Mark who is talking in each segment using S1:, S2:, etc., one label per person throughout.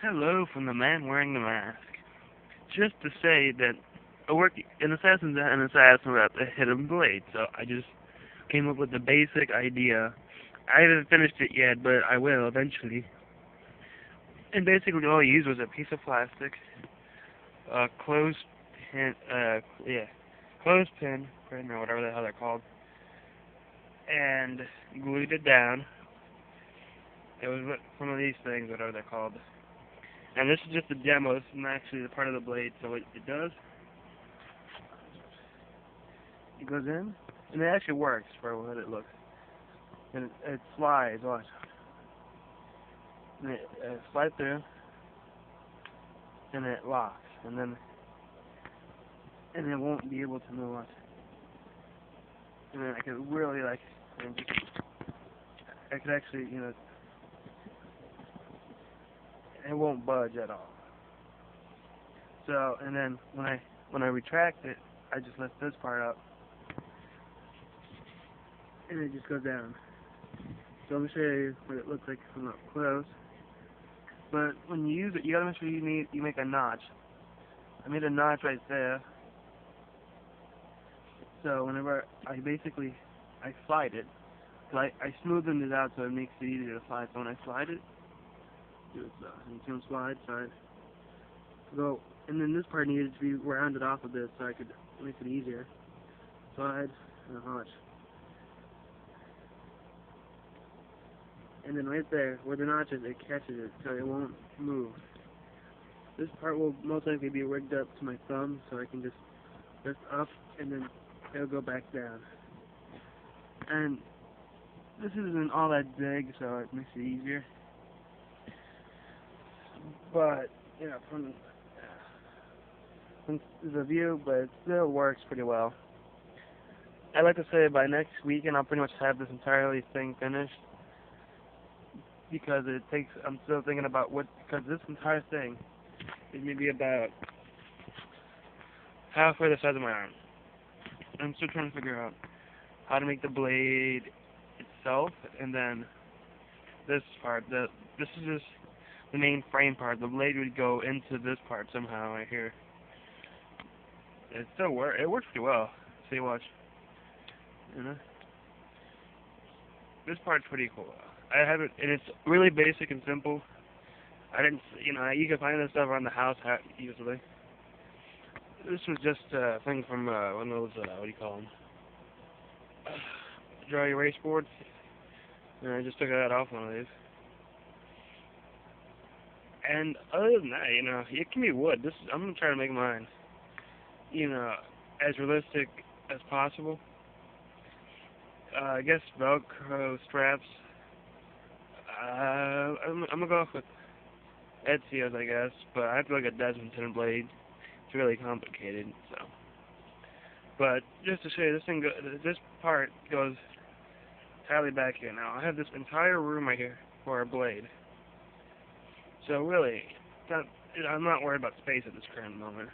S1: Hello from the man wearing the mask. Just to say that I work in Assassin's an assassin without the hidden blade, so I just came up with the basic idea. I haven't finished it yet, but I will eventually. And basically all I used was a piece of plastic, a clothespin, or whatever the hell they're called, and glued it down. It was one of these things, whatever they're called. And this is just a demo. This isn't actually the part of the blade. So what it does, it goes in, and it actually works for what it looks. And it slides, watch. And it slides through, and it locks, and it won't be able to move. Watch. And then I could really I could actually, it won't budge at all. So, and then when I retract it, I just lift this part up, and it just goes down. So let me show you what it looks like from up close. But when you use it, you gotta make sure you make a notch. I made a notch right there. So whenever I slide it, I smoothened it out so it makes it easier to slide. So when I slide it, you can slide, sorry. Go, and then this part needed to be rounded off a bit so I could make it easier. Slide, and a notch. And then right there, where the notch is, it catches it, so it won't move. This part will most likely be rigged up to my thumb, so I can just lift up, and then it'll go back down. And this isn't all that big, so it makes it easier. But, from the view, but it still works pretty well. I'd like to say by next weekend I'll pretty much have this entirely thing finished. Because I'm still thinking about because this entire thing is maybe about halfway the size of my arm. I'm still trying to figure out how to make the blade itself, and then this part, this is just the main frame part. The blade would go into this part somehow right here. It works pretty well. See, watch. This part's pretty cool. I have it, and it's really basic and simple. I didn't, you can find this stuff around the house easily. This was just a thing from one of those, what do you call them? Dry erase boards. And I just took that off one of these. And other than that, it can be wood. I'm gonna try to make mine, as realistic as possible. I guess Velcro straps. I'm gonna go off with Ezio's, I guess, but I have to look at Desmond blade. It's really complicated, so. But just to show you, this part goes entirely back here. Now I have this entire room right here for a blade. So really, I'm not worried about space at this current moment.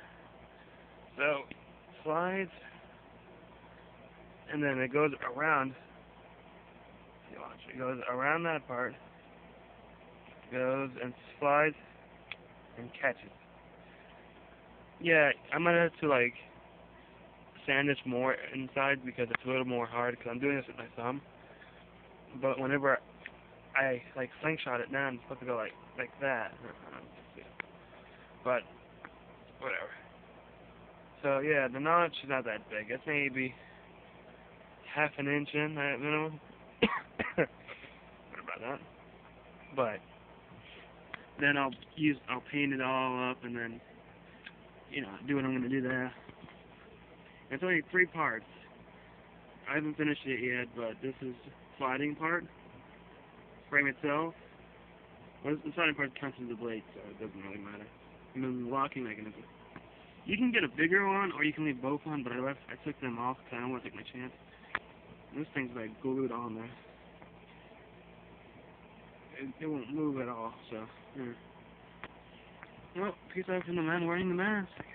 S1: So slides, and then it goes around. Watch, it goes around that part. Goes and slides and catches. Yeah, I might have to sand this more inside because it's a little more hard because I'm doing this with my thumb. But whenever I slingshot it down, it's supposed to go like that. But whatever. So yeah, the notch is not that big. It's maybe half an inch in at minimum. What about that? But then I'll paint it all up and then do what I'm gonna do there. It's only 3 parts. I haven't finished it yet, but this is sliding part, frame itself. Well, the sliding part counts as the blade, so it doesn't really matter. And then the locking mechanism. You can get a bigger one, or you can leave both on, but I took them off because I don't want to take my chance. And this thing's glued on there. It won't move at all, so, yeah. Well, peace out from the man wearing the mask.